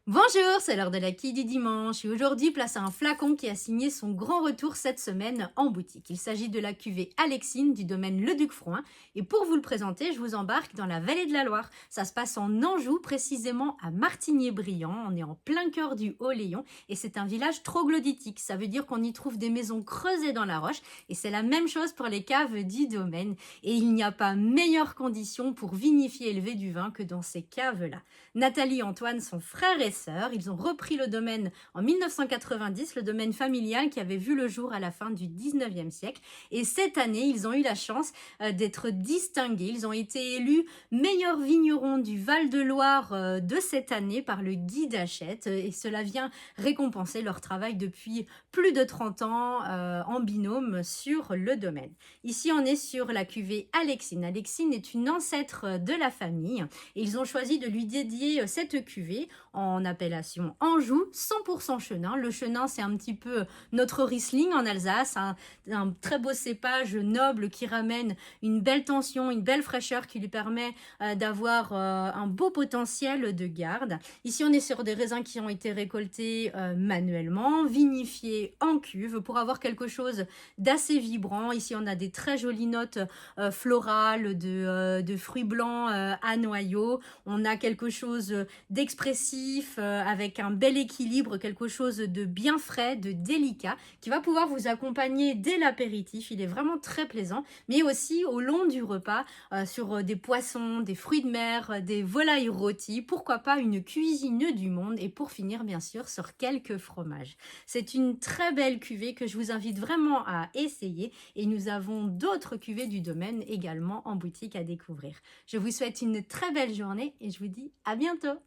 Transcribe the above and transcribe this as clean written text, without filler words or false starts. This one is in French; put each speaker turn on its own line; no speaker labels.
Bonjour, c'est l'heure de la quille du dimanche et aujourd'hui place à un flacon qui a signé son grand retour cette semaine en boutique. Il s'agit de la cuvée Alexine du domaine Le Duc-Froin et pour vous le présenter, je vous embarque dans la vallée de la Loire. Ça se passe en Anjou, précisément à Martigné-Briand. On est en plein cœur du Haut-Léon et c'est un village troglodytique. Ça veut dire qu'on y trouve des maisons creusées dans la roche et c'est la même chose pour les caves du domaine. Et il n'y a pas meilleure condition pour vinifier et élever du vin que dans ces caves-là. Nathalie et Antoine sont frères et sœurs. Ils ont repris le domaine en 1990, le domaine familial qui avait vu le jour à la fin du 19e siècle. Et cette année, ils ont eu la chance d'être distingués. Ils ont été élus meilleurs vignerons du Val-de-Loire de cette année par le guide Hachette. Et cela vient récompenser leur travail depuis plus de 30 ans en binôme sur le domaine. Ici, on est sur la cuvée Alexine. Alexine est une ancêtre de la famille. Et ils ont choisi de lui dédier cette cuvée en appellation Anjou, 100% Chenin. Le Chenin, c'est un petit peu notre Riesling en Alsace, un très beau cépage noble qui ramène une belle tension, une belle fraîcheur qui lui permet d'avoir un beau potentiel de garde. Ici, on est sur des raisins qui ont été récoltés manuellement, vinifiés en cuve pour avoir quelque chose d'assez vibrant. Ici, on a des très jolies notes florales de fruits blancs à noyaux. On a quelque chose d'expressif, avec un bel équilibre, quelque chose de bien frais, de délicat, qui va pouvoir vous accompagner dès l'apéritif. Il est vraiment très plaisant, mais aussi au long du repas, sur des poissons, des fruits de mer, des volailles rôties, pourquoi pas une cuisine du monde, et pour finir, bien sûr, sur quelques fromages. C'est une très belle cuvée que je vous invite vraiment à essayer, et nous avons d'autres cuvées du domaine également en boutique à découvrir. Je vous souhaite une très belle journée et je vous dis à bientôt.